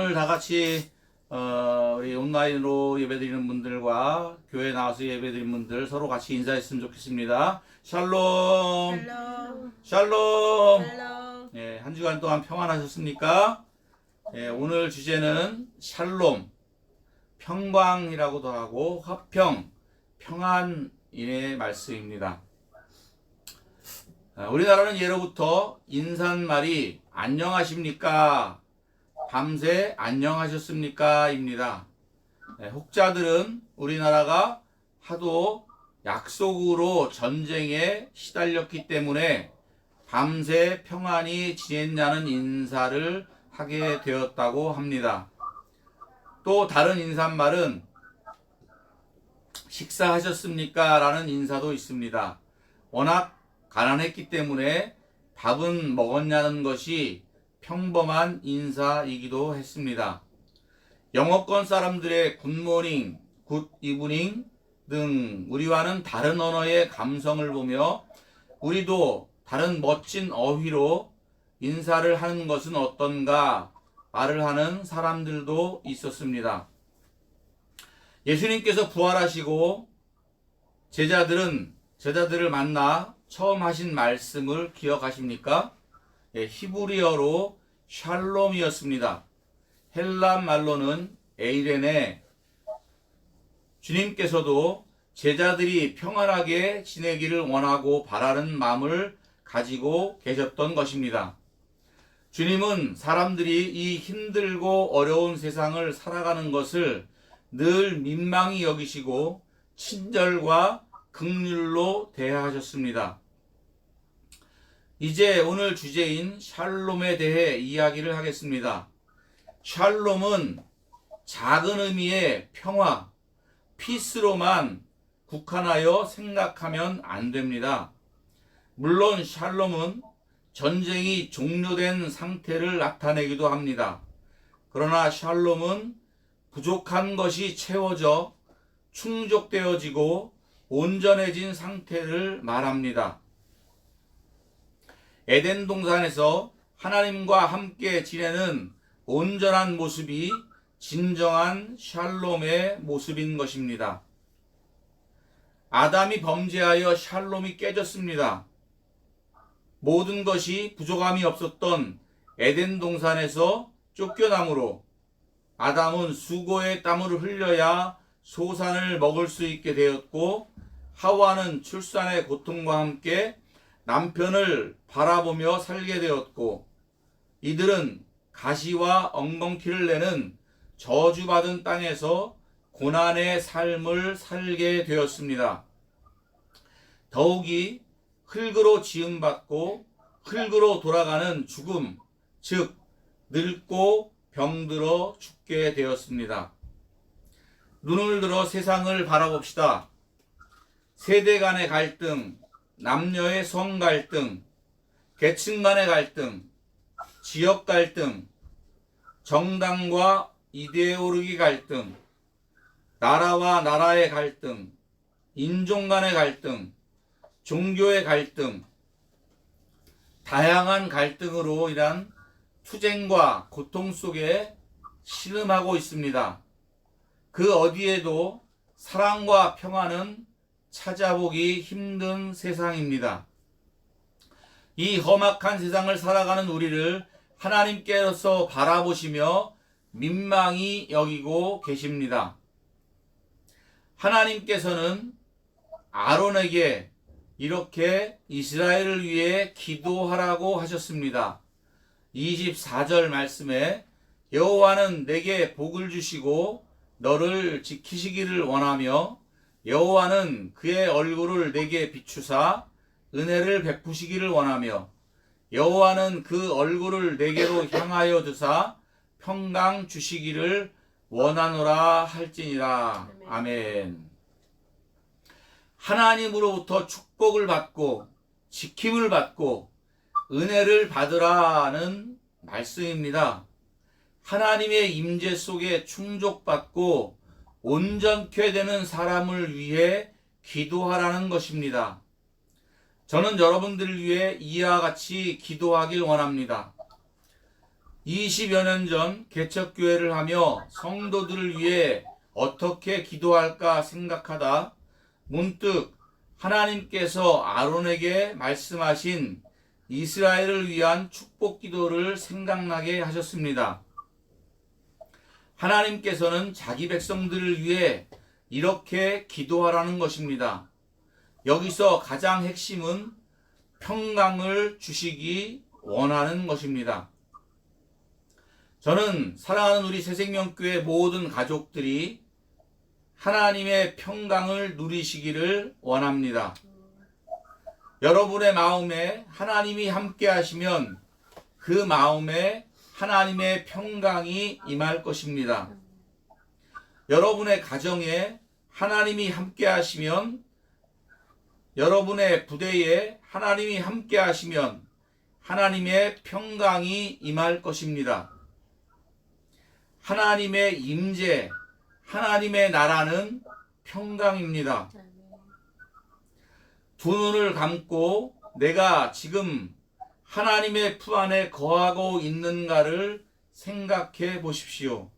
오늘 다 같이 우리 온라인으로 예배드리는 분들과 교회 나와서 예배드리는 분들 서로 같이 인사했으면 좋겠습니다. 샬롬. 헬로. 샬롬. 헬로. 예, 한 주간 동안 평안하셨습니까? 예, 오늘 주제는 샬롬, 평강이라고도 하고 화평, 평안의 말씀입니다. 우리나라는 예로부터 인사말이 안녕하십니까? 밤새 안녕하셨습니까? 입니다. 혹자들은 우리나라가 하도 약속으로 전쟁에 시달렸기 때문에 밤새 평안히 지냈냐는 인사를 하게 되었다고 합니다. 또 다른 인사말은 식사하셨습니까? 라는 인사도 있습니다. 워낙 가난했기 때문에 밥은 먹었냐는 것이 평범한 인사이기도 했습니다. 영어권 사람들의 굿모닝, 굿이브닝 등 우리와는 다른 언어의 감성을 보며 우리도 다른 멋진 어휘로 인사를 하는 것은 어떤가 말을 하는 사람들도 있었습니다. 예수님께서 부활하시고 제자들을 만나 처음 하신 말씀을 기억하십니까? 히브리어로 샬롬이었습니다. 헬란 말로는 에이레네. 주님께서도 제자들이 평안하게 지내기를 원하고 바라는 마음을 가지고 계셨던 것입니다. 주님은 사람들이 이 힘들고 어려운 세상을 살아가는 것을 늘 민망히 여기시고 친절과 긍휼로 대하셨습니다. 이제 오늘 주제인 샬롬에 대해 이야기를 하겠습니다. 샬롬은 작은 의미의 평화, 피스로만 국한하여 생각하면 안 됩니다. 물론 샬롬은 전쟁이 종료된 상태를 나타내기도 합니다. 그러나 샬롬은 부족한 것이 채워져 충족되어지고 온전해진 상태를 말합니다. 에덴 동산에서 하나님과 함께 지내는 온전한 모습이 진정한 샬롬의 모습인 것입니다. 아담이 범죄하여 샬롬이 깨졌습니다. 모든 것이 부족함이 없었던 에덴 동산에서 쫓겨남으로 아담은 수고의 땀을 흘려야 소산을 먹을 수 있게 되었고 하와는 출산의 고통과 함께 남편을 바라보며 살게 되었고 이들은 가시와 엉겅퀴를 내는 저주받은 땅에서 고난의 삶을 살게 되었습니다. 더욱이 흙으로 지음받고 흙으로 돌아가는 죽음, 즉 늙고 병들어 죽게 되었습니다. 눈을 들어 세상을 바라봅시다. 세대 간의 갈등, 남녀의 성 갈등, 계층 간의 갈등, 지역 갈등, 정당과 이데올로기 갈등, 나라와 나라의 갈등, 인종 간의 갈등, 종교의 갈등, 다양한 갈등으로 인한 투쟁과 고통 속에 신음하고 있습니다. 그 어디에도 사랑과 평화는 찾아보기 힘든 세상입니다. 이 험악한 세상을 살아가는 우리를 하나님께서 바라보시며 민망히 여기고 계십니다. 하나님께서는 아론에게 이렇게 이스라엘을 위해 기도하라고 하셨습니다. 24절 말씀에 여호와는 내게 복을 주시고 너를 지키시기를 원하며 여호와는 그의 얼굴을 내게 비추사 은혜를 베푸시기를 원하며 여호와는 그 얼굴을 내게로 향하여 드사 평강 주시기를 원하노라 할지니라. 아멘. 하나님으로부터 축복을 받고 지킴을 받고 은혜를 받으라는 말씀입니다. 하나님의 임재 속에 충족받고 온전케 되는 사람을 위해 기도하라는 것입니다. 저는 여러분들을 위해 이와 같이 기도하길 원합니다. 20여 년 전 개척교회를 하며 성도들을 위해 어떻게 기도할까 생각하다 문득 하나님께서 아론에게 말씀하신 이스라엘을 위한 축복 기도를 생각나게 하셨습니다. 하나님께서는 자기 백성들을 위해 이렇게 기도하라는 것입니다. 여기서 가장 핵심은 평강을 주시기 원하는 것입니다. 저는 사랑하는 우리 새생명교회 모든 가족들이 하나님의 평강을 누리시기를 원합니다. 여러분의 마음에 하나님이 함께 하시면 그 마음에 하나님의 평강이 임할 것입니다. 여러분의 가정에 하나님이 함께 하시면, 여러분의 부대에 하나님이 함께 하시면 하나님의 평강이 임할 것입니다. 하나님의 임재, 하나님의 나라는 평강입니다. 두 눈을 감고 내가 지금 하나님의 품 안에 거하고 있는가를 생각해 보십시오.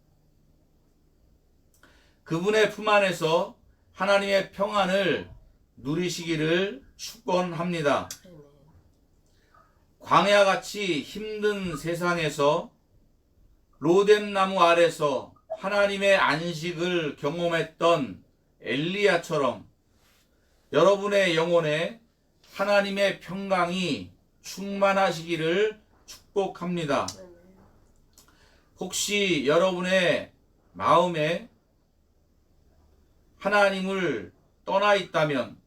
그분의 품 안에서 하나님의 평안을 누리시기를 축원합니다. 광야같이 힘든 세상에서 로뎀나무 아래서 하나님의 안식을 경험했던 엘리야처럼 여러분의 영혼에 하나님의 평강이 충만하시기를 축복합니다. 혹시 여러분의 마음에 하나님을 떠나 있다면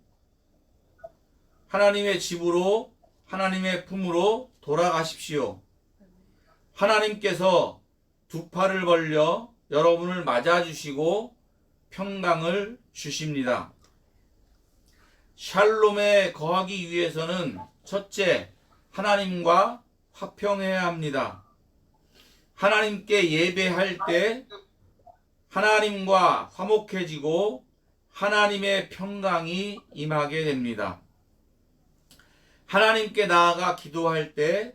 하나님의 집으로, 하나님의 품으로 돌아가십시오. 하나님께서 두 팔을 벌려 여러분을 맞아주시고 평강을 주십니다. 샬롬에 거하기 위해서는 첫째, 하나님과 화평해야 합니다. 하나님께 예배할 때 하나님과 화목해지고 하나님의 평강이 임하게 됩니다. 하나님께 나아가 기도할 때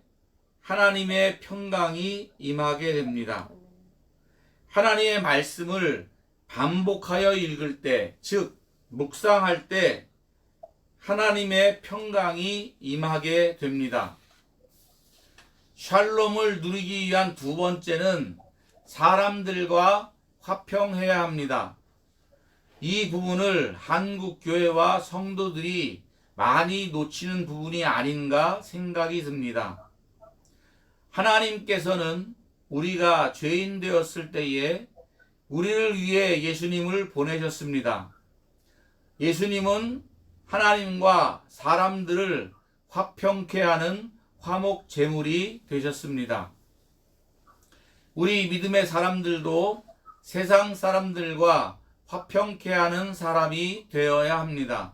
하나님의 평강이 임하게 됩니다. 하나님의 말씀을 반복하여 읽을 때, 즉 묵상할 때 하나님의 평강이 임하게 됩니다. 샬롬을 누리기 위한 두 번째는 사람들과 화평해야 합니다. 이 부분을 한국 교회와 성도들이 많이 놓치는 부분이 아닌가 생각이 듭니다. 하나님께서는 우리가 죄인 되었을 때에 우리를 위해 예수님을 보내셨습니다. 예수님은 하나님과 사람들을 화평케 하는 화목 제물이 되셨습니다. 우리 믿음의 사람들도 세상 사람들과 화평케 하는 사람이 되어야 합니다.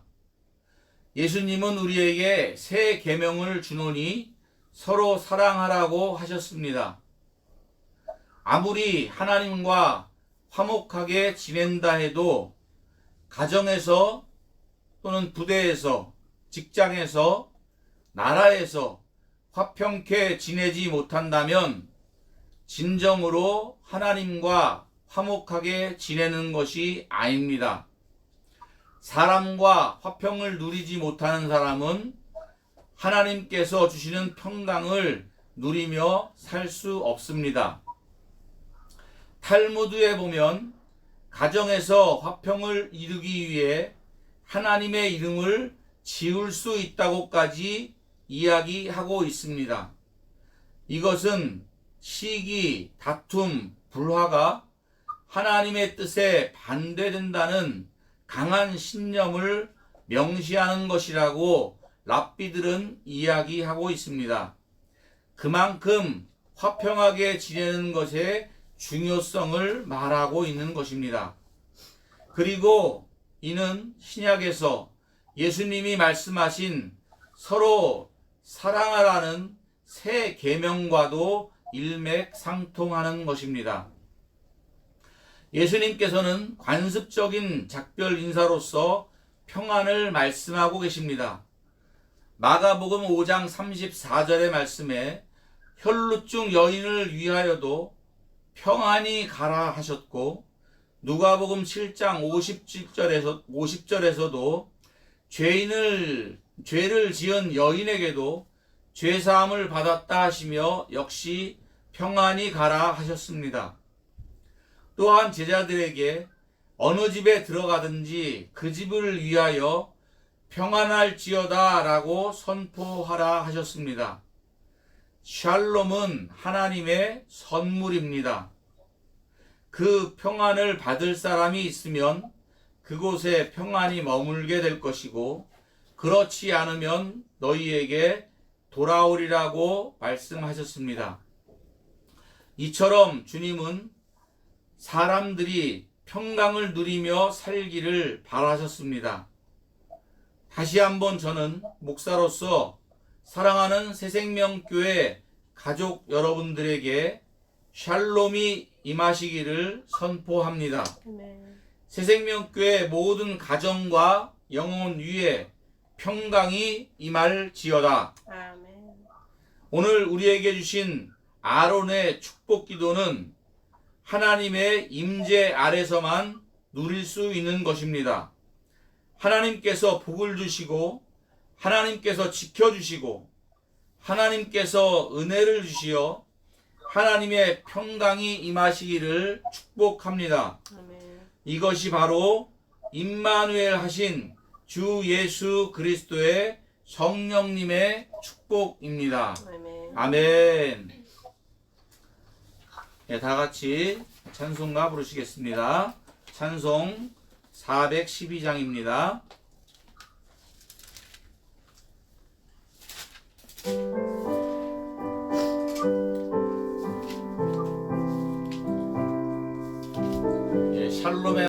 예수님은 우리에게 새 계명을 주노니 서로 사랑하라고 하셨습니다. 아무리 하나님과 화목하게 지낸다 해도 가정에서 또는 부대에서, 직장에서, 나라에서 화평케 지내지 못한다면 진정으로 하나님과 화목하게 지내는 것이 아닙니다. 사람과 화평을 누리지 못하는 사람은 하나님께서 주시는 평강을 누리며 살 수 없습니다. 탈무드에 보면 가정에서 화평을 이루기 위해 하나님의 이름을 지울 수 있다고까지 이야기하고 있습니다. 이것은 시기, 다툼, 불화가 하나님의 뜻에 반대된다는 강한 신념을 명시하는 것이라고 랍비들은 이야기하고 있습니다. 그만큼 화평하게 지내는 것의 중요성을 말하고 있는 것입니다. 그리고 이는 신약에서 예수님이 말씀하신 서로 사랑하라는 새 계명과도 일맥상통하는 것입니다. 예수님께서는 관습적인 작별 인사로서 평안을 말씀하고 계십니다. 마가복음 5장 34절의 말씀에 혈루증 여인을 위하여도 평안히 가라 하셨고, 누가복음 7장 50절에서도 죄를 지은 여인에게도 죄사함을 받았다 하시며 역시 평안히 가라 하셨습니다. 또한 제자들에게 어느 집에 들어가든지 그 집을 위하여 평안할지어다 라고 선포하라 하셨습니다. 샬롬은 하나님의 선물입니다. 그 평안을 받을 사람이 있으면 그곳에 평안이 머물게 될 것이고, 그렇지 않으면 너희에게 돌아오리라고 말씀하셨습니다. 이처럼 주님은 사람들이 평강을 누리며 살기를 바라셨습니다. 다시 한번 저는 목사로서 사랑하는 새생명교회 가족 여러분들에게 샬롬이 임하시기를 선포합니다. 새생명교회 모든 가정과 영혼 위에 평강이 임할지어다. 아멘. 오늘 우리에게 주신 아론의 축복 기도는 하나님의 임재 아래서만 누릴 수 있는 것입니다. 하나님께서 복을 주시고, 하나님께서 지켜주시고, 하나님께서 은혜를 주시어 하나님의 평강이 임하시기를 축복합니다. 아멘. 이것이 바로 임마누엘 하신 주 예수 그리스도의 성령님의 축복입니다. 아멘. 아멘. 네, 다 같이 찬송가 부르시겠습니다. 찬송 412장입니다. 샬롬의